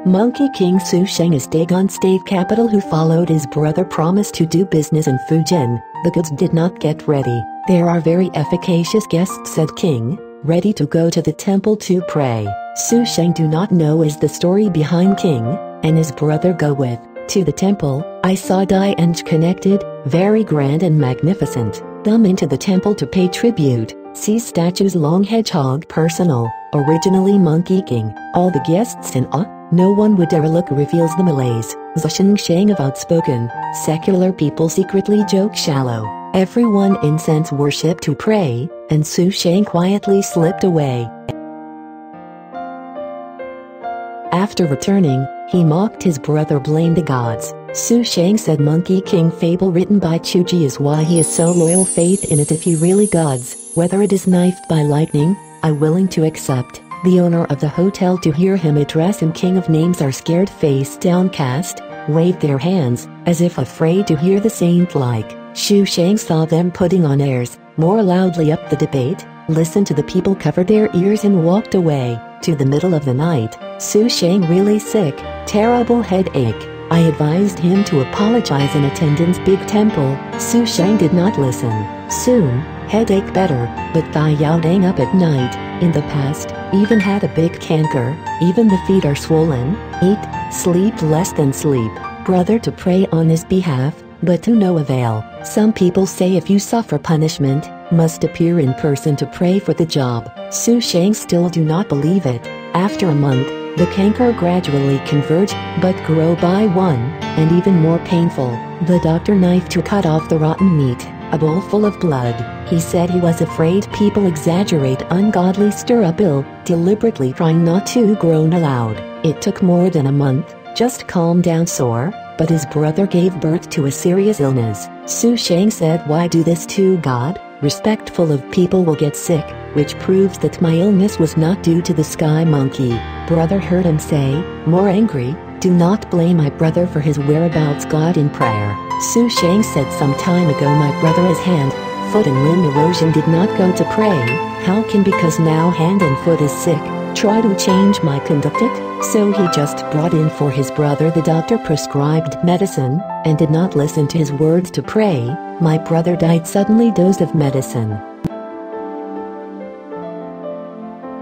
Monkey King Xu Sheng is Dagon state capital who followed his brother promised to do business in Fujian. The goods did not get ready. There are very efficacious guests, said King, ready to go to the temple to pray. Xu Sheng do not know is the story behind King and his brother go with to the temple. I saw Diange connected, very grand and magnificent. Them into the temple to pay tribute. See statues long hedgehog personal, originally Monkey King. All the guests in awe, no one would dare look, reveals the malaise. Xusheng Sheng of outspoken, secular people secretly joke shallow. Everyone incense worship to pray, and Xu Sheng quietly slipped away. After returning, he mocked his brother, blamed the gods. Xu Sheng said Monkey King fable written by Chuji is why he is so loyal, faith in it if he really gods, whether it is knifed by lightning, I willing to accept. The owner of the hotel to hear him address him king of names are scared, face downcast, waved their hands, as if afraid to hear the saint like. Xu Sheng saw them putting on airs, more loudly up the debate, listened to the people, covered their ears and walked away. To the middle of the night, Xu Sheng really sick, terrible headache. I advised him to apologize in attendance big temple. Xu Sheng did not listen. Soon, headache better, but Youteng up at night, in the past, even had a big canker, even the feet are swollen, eat, sleep less than sleep, brother to pray on his behalf, but to no avail. Some people say if you suffer punishment, must appear in person to pray for the job. Xu Sheng still do not believe it. After a month, the canker gradually converge, but grow by one, and even more painful. The doctor knifed to cut off the rotten meat, a bowl full of blood. He said he was afraid people exaggerate, ungodly stir up ill, deliberately trying not to groan aloud. It took more than a month, just calm down sore, but his brother gave birth to a serious illness. Xu Sheng said, why do this to God? Respectful of people will get sick, which proves that my illness was not due to the sky monkey. Brother heard him say, more angry, do not blame my brother for his whereabouts, God in prayer. Xu Sheng said some time ago my brother his hand, foot and limb erosion did not go to pray. How can, because now hand and foot is sick, try to change my conduct it? So he just brought in for his brother the doctor prescribed medicine, and did not listen to his words to pray. My brother died suddenly, dose of medicine.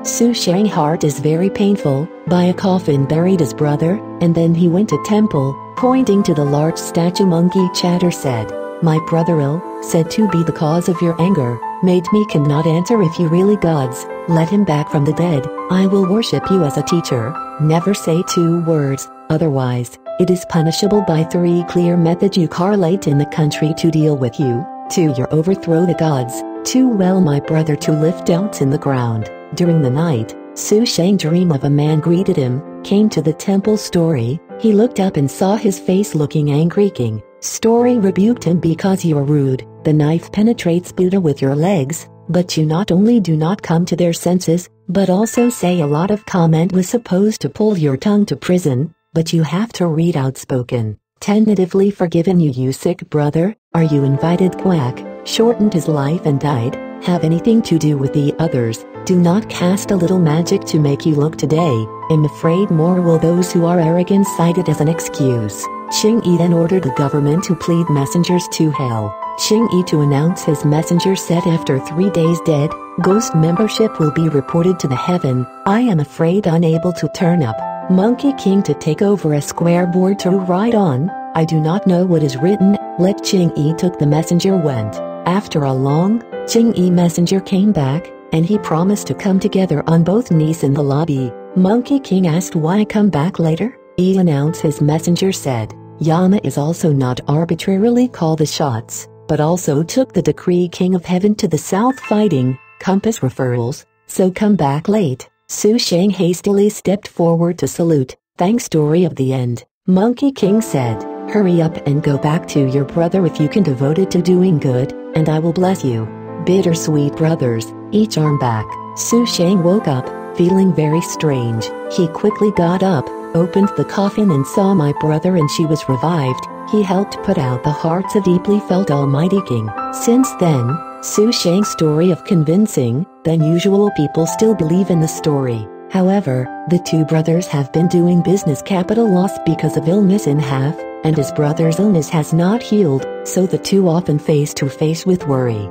Xu Sheng heart is very painful, by a coffin buried his brother, and then he went to temple, pointing to the large statue. Monkey chatter said, my brother ill, said to be the cause of your anger, made me cannot answer if you really gods, let him back from the dead, I will worship you as a teacher, never say 2 words, otherwise, it is punishable by 3 clear methods you correlate in the country to deal with you, to your overthrow the gods, too well my brother to lift doubts in the ground. During the night, Xu Sheng dream of a man greeted him, came to the temple story, he looked up and saw his face looking angry. King story rebuked him because you are rude, the knife penetrates Buddha with your legs, but you not only do not come to their senses, but also say a lot of comment was supposed to pull your tongue to prison, but you have to read outspoken, tentatively forgiven you sick brother, are you invited quack, shortened his life and died, have anything to do with the others, do not cast a little magic to make you look today, am afraid more will those who are arrogant cite it as an excuse. Xing Yi then ordered the government to plead messengers to hell. Xing Yi to announce his messenger said after 3 days dead, ghost membership will be reported to the heaven, I am afraid unable to turn up. Monkey King to take over a square board to write on, I do not know what is written, let Xing Yi took the messenger went. After a long, Xing Yi messenger came back, and he promised to come together on both knees in the lobby. Monkey King asked why come back later? He announced his messenger said, Yama is also not arbitrarily call the shots, but also took the decree King of Heaven to the south fighting, compass referrals, so come back late. Xu Sheng hastily stepped forward to salute, thanks story of the end. Monkey King said, hurry up and go back to your brother if you can devote it to doing good, and I will bless you. Bittersweet brothers, each arm back. Xu Sheng woke up, feeling very strange. He quickly got up, opened the coffin and saw my brother and she was revived. He helped put out the hearts of deeply felt Almighty King. Since then, Xu Sheng's story of convincing, the unusual people still believe in the story. However, the two brothers have been doing business capital loss because of illness in half, and his brother's illness has not healed, so the two often face to face with worry.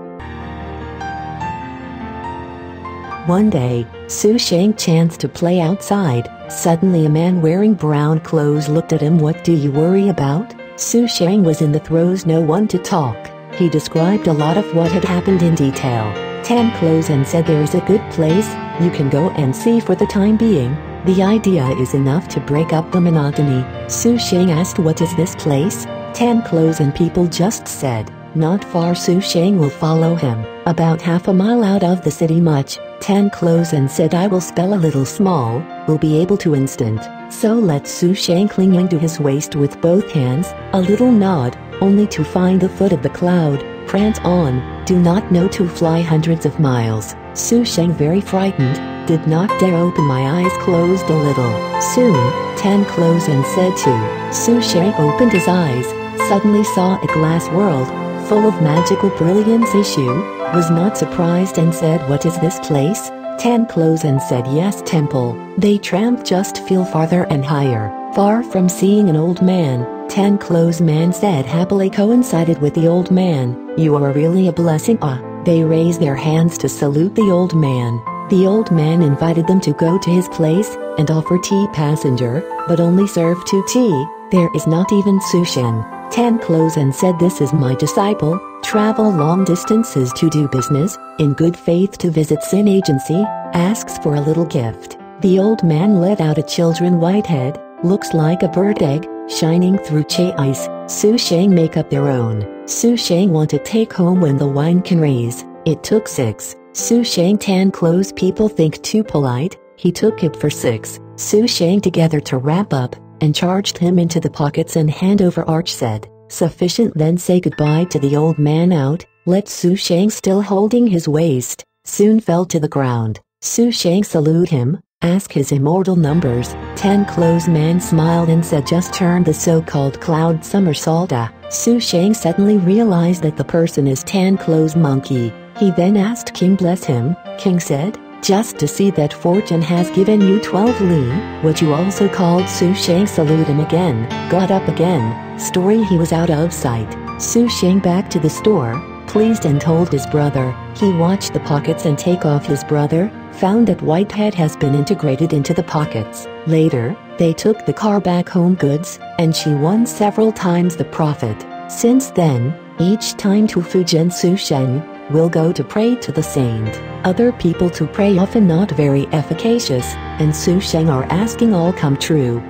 One day, Xu Sheng chanced to play outside. Suddenly a man wearing brown clothes looked at him. "What do you worry about?" Xu Sheng was in the throes, no one to talk. He described a lot of what had happened in detail. Tan closed and said, "There is a good place, you can go and see for the time being. The idea is enough to break up the monotony." Xu Sheng asked, "What is this place?" Tan closed and people just said, "Not far." Xu Sheng will follow him, about half a mile out of the city. Much. Tan closed and said, "I will spell a little small, will be able to instant." So let Xu Sheng clinging to his waist with both hands, a little nod, only to find the foot of the cloud, prance on, do not know to fly hundreds of miles. Xu Sheng, very frightened, did not dare open. "My eyes closed a little." Soon, Tan closed and said to Xu Sheng, opened his eyes, suddenly saw a glass world, full of magical brilliance. Xu was not surprised and said, "What is this place?" Tan closed and said, "Yes, temple." They tramped just feel farther and higher, far from seeing an old man. Tan closed man said happily, coincided with the old man, "You are really a blessing." They raised their hands to salute the old man. The old man invited them to go to his place and offer tea. Passenger, but only serve 2 tea. There is not even Xu Sheng. Tan closed and said, "This is my disciple, travel long distances to do business, in good faith to visit sin agency, asks for a little gift." The old man let out a children white head, looks like a bird egg, shining through ice. Xu Sheng make up their own. Xu Sheng want to take home when the wine can raise. It took 6. Xu Sheng Tan closed people think too polite, he took it for 6. Xu Sheng together to wrap up, and charged him into the pockets and hand over. Arch said, "Sufficient." Then say goodbye to the old man out, let Xu Sheng still holding his waist, soon fell to the ground. Xu Sheng salute him, ask his immortal numbers. Tan closed man smiled and said, "Just turn the so-called cloud somersault." Xu Sheng suddenly realized that the person is Tan closed monkey. He then asked King bless him. King said, "Just to see that fortune has given you 12 li, what you also called." Xu Sheng salute him again, got up again. Story, he was out of sight. Xu Sheng back to the store, pleased, and told his brother. He watched the pockets and take off his brother, found that Whitehead has been integrated into the pockets. Later, they took the car back home goods, and she won several times the profit. Since then, each time to Fujian Xu Sheng will go to pray to the saint. Other people to pray often not very efficacious, and Xu Sheng are asking all come true.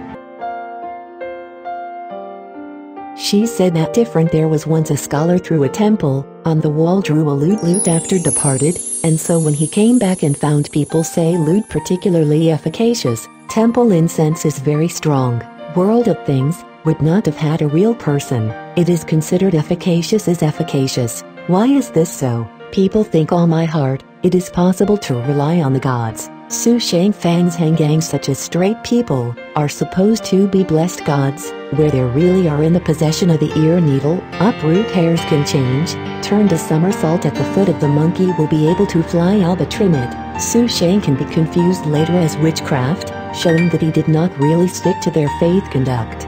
She said that different. There was once a scholar through a temple, on the wall drew a lute after departed, and so when he came back and found people say lute particularly efficacious, temple incense is very strong, world of things, would not have had a real person. It is considered efficacious is efficacious. Why is this so? People think all my heart, it is possible to rely on the gods. Xu Sheng fangs hangang such as straight people, are supposed to be blessed gods, where they really are in the possession of the ear needle, uproot hairs can change, turn to somersault at the foot of the monkey will be able to fly all but trim it. Xu Sheng can be confused later as witchcraft, showing that he did not really stick to their faith conduct.